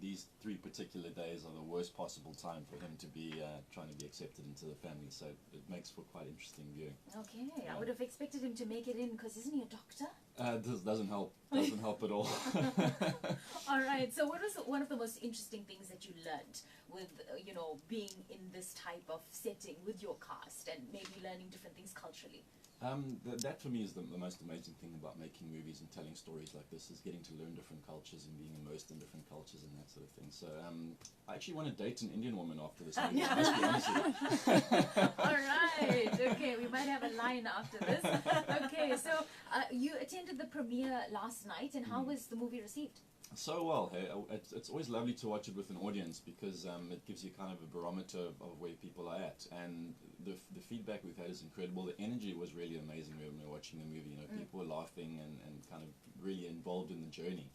these 3 particular days are the worst possible time for him to be trying to be accepted into the family. So it makes for quite interesting viewing. Okay, Yeah. I would have expected him to make it in because isn't he a doctor? This doesn't help. Doesn't help at all. All right. So, what was one of the most interesting things that you learned with, being in this type of setting with your cast and maybe learning different things culturally? That for me is the most amazing thing about making movies and telling stories like this, is getting to learn different cultures and being immersed in different cultures and that sort of thing. So I actually want to date an Indian woman after this movie, I must be honest with you. All right. Okay, we might have a line after this. Okay, so you attended the premiere last night, and how was the movie received? So well, hey, it's always lovely to watch it with an audience, because it gives you kind of a barometer of where people are at, and the feedback we've had is incredible. The energy was really amazing when we were watching the movie. People were laughing and kind of really involved in the journey.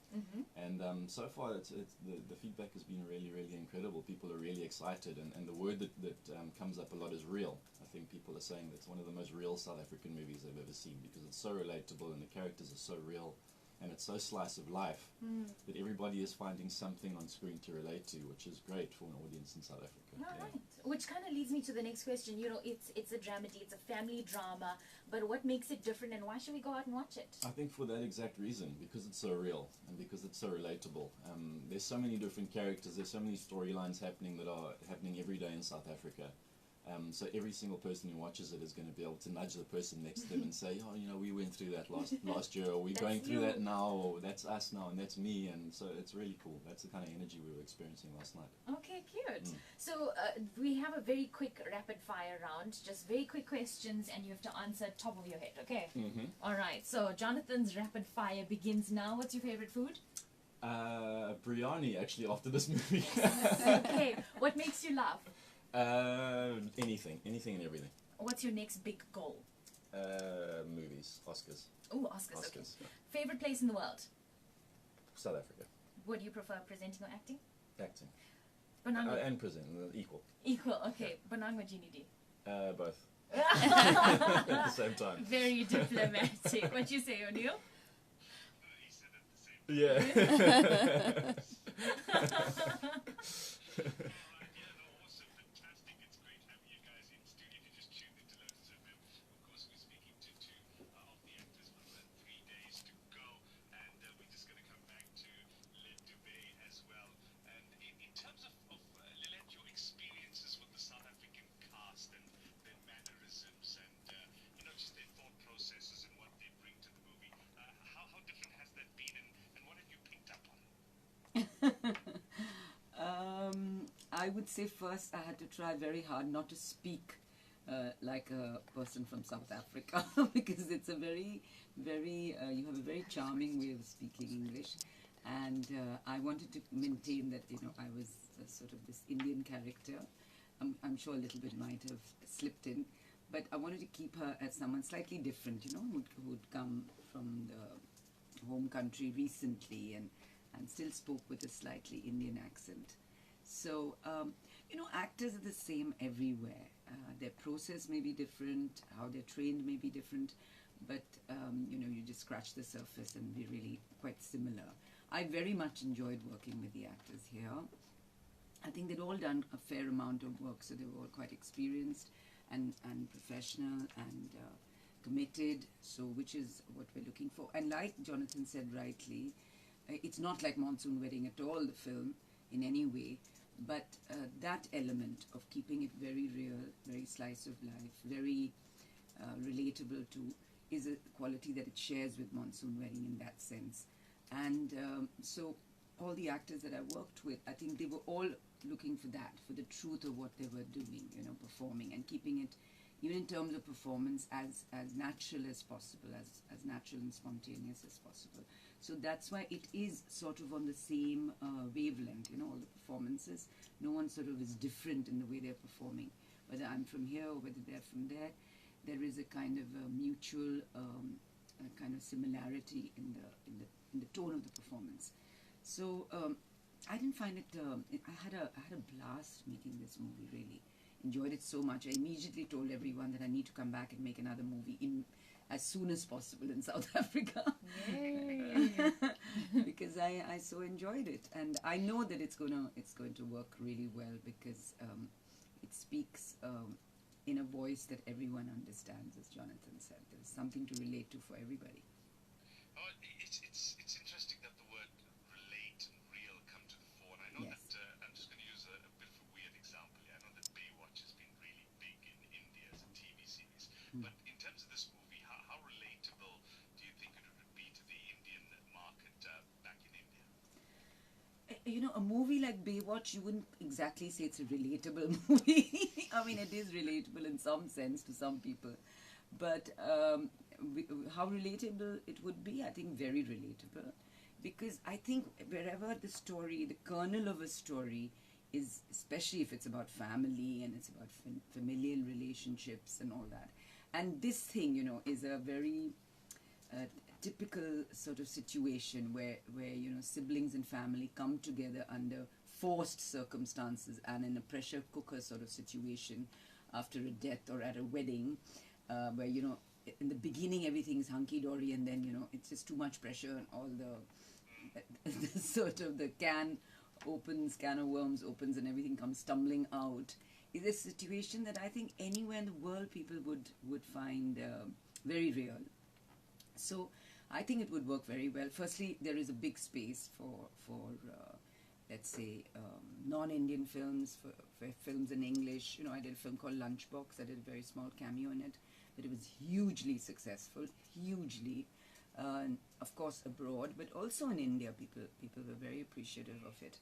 And so far, the feedback has been really, really incredible. People are really excited, and the word that comes up a lot is real. I think people are saying that it's one of the most real South African movies they've ever seen, because it's so relatable and the characters are so real. And it's so slice of life that everybody is finding something on screen to relate to, which is great for an audience in South Africa. All right. Which kind of leads me to the next question. It's a dramedy, it's a family drama, but what makes it different, and why should we go out and watch it? I think for that exact reason, because it's so real and because it's so relatable. There's so many different characters, there's so many storylines happening that are happening every day in South Africa. So every single person who watches it is going to be able to nudge the person next to them and say, oh, we went through that last year, or we're going through that now, or that's us now, and that's me. And so it's really cool. That's the kind of energy we were experiencing last night. Okay, cute. So we have a very quick rapid fire round, just very quick questions, and you have to answer top of your head, okay? All right, so Jonathan's rapid fire begins now. What's your favorite food? Biryani, actually, after this movie. Okay, what makes you laugh? Anything and everything. What's your next big goal? Movies, Oscars. Oh, Oscars, okay. Yeah. Favorite place in the world? South Africa. Would you prefer presenting or acting? Acting. Bananga. And presenting, equal. Equal, okay. Bananga Ginidi. Both. At the same time. Very diplomatic. What you say, O'Neill? He said it the same. Yeah. I would say first I had to try very hard not to speak like a person from South Africa because it's a very, you have a very charming way of speaking English, and I wanted to maintain that, I was sort of this Indian character. I'm sure a little bit might have slipped in, but I wanted to keep her as someone slightly different, who'd come from the home country recently and still spoke with a slightly Indian accent. So, actors are the same everywhere. Their process may be different, how they're trained may be different, but, you just scratch the surface and be really quite similar. I very much enjoyed working with the actors here. I think they'd all done a fair amount of work, so they were all quite experienced and professional and committed, so which is what we're looking for. And like Jonathan said rightly, it's not like Monsoon Wedding at all, the film, in any way, but that element of keeping it very real, very slice of life, very relatable to, is a quality that it shares with Monsoon Wedding in that sense. And so all the actors that I worked with, I think they were all looking for that, for the truth of what they were doing, performing, and keeping it, even in terms of performance, as natural as possible, as natural and spontaneous as possible. So that's why it is sort of on the same wavelength, all the performances. No one sort of is different in the way they're performing. Whether I'm from here or whether they're from there, there is a kind of a mutual kind of similarity in the tone of the performance. So I didn't find it. I had a blast making this movie. Really enjoyed it so much. I immediately told everyone that I need to come back and make another movie as soon as possible in South Africa. Yay. Because I so enjoyed it, and I know that it's going to work really well, because it speaks in a voice that everyone understands, as Jonathan said. There's something to relate to for everybody. It's interesting that the word relate and real come to the fore. And I know Yes. that I'm just going to use a bit of a weird example here. I know that Baywatch has been really big in India as a TV series. But in terms of this movie, how relatable do you think it would be to the Indian market back in India? You know, a movie like Baywatch, you wouldn't exactly say it's a relatable movie. I mean, it is relatable in some sense to some people. But how relatable it would be, I think very relatable. Because I think wherever the story, the kernel of a story is, especially if it's about family and it's about familial relationships and all that. And this thing, you know, is a very typical sort of situation where you know, siblings and family come together under forced circumstances and in a pressure cooker sort of situation after a death or at a wedding, where, you know, in the beginning everything's hunky-dory, and then, you know, it's just too much pressure, and all the sort of the can of worms opens and everything comes tumbling out. Is a situation that I think anywhere in the world people would find very real. So I think it would work very well. Firstly, there is a big space for let's say, non-Indian films, for films in English. You know, I did a film called Lunchbox. I did a very small cameo in it, but it was hugely successful, hugely. Of course, abroad, but also in India, people were very appreciative of it.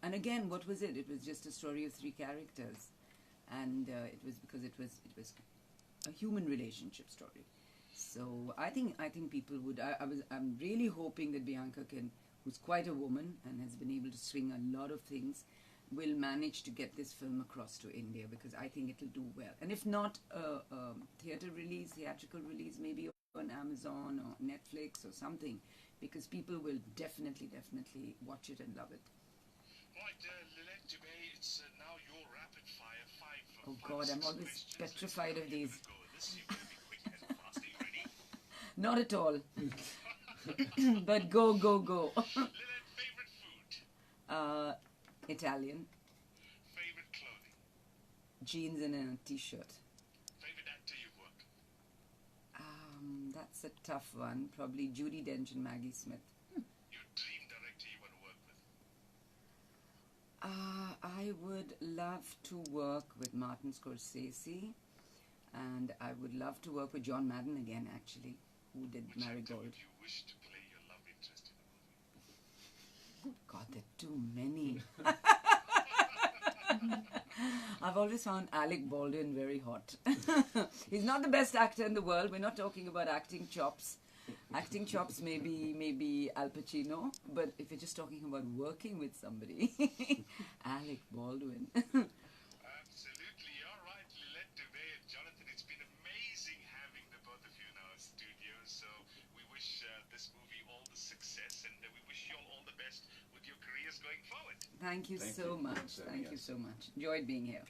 And again, what was it? It was just a story of 3 characters, and it was because it was a human relationship story. So I think people would. I'm really hoping that Bianca who's quite a woman and has been able to swing a lot of things, will manage to get this film across to India, because I think it'll do well. And if not a theatrical release, maybe on Amazon or Netflix or something, because people will definitely watch it and love it. Right, Lilette Dubey, it's now your rapid fire 5 for Oh 5 God, 6 I'm always questions. petrified of these. Go with this. You're going to be quick and fast. Are you ready? Not at all. But go. Lilette, favorite food? Italian. Favorite clothing? Jeans and a t-shirt. Favorite actor you've worked with? That's a tough one. Probably Judi Dench and Maggie Smith. Your dream director you want to work with? I would love to work with Martin Scorsese, and I would love to work with John Madden again, actually, who did Which actor Marigold. would you wish to play your love interest in a movie? God, there are too many. I've always found Alec Baldwin very hot. He's not the best actor in the world. We're not talking about acting chops. Acting chops maybe Al Pacino, but if you're just talking about working with somebody, Alec Baldwin. Absolutely. All right, Lilette Dubey and Jonathan, it's been amazing having the both of you in our studio. So we wish this movie all the success, and we wish you all the best with your careers going forward. Thank you Thank so you. much. Thanks for having Thank you us. so much. Enjoyed being here.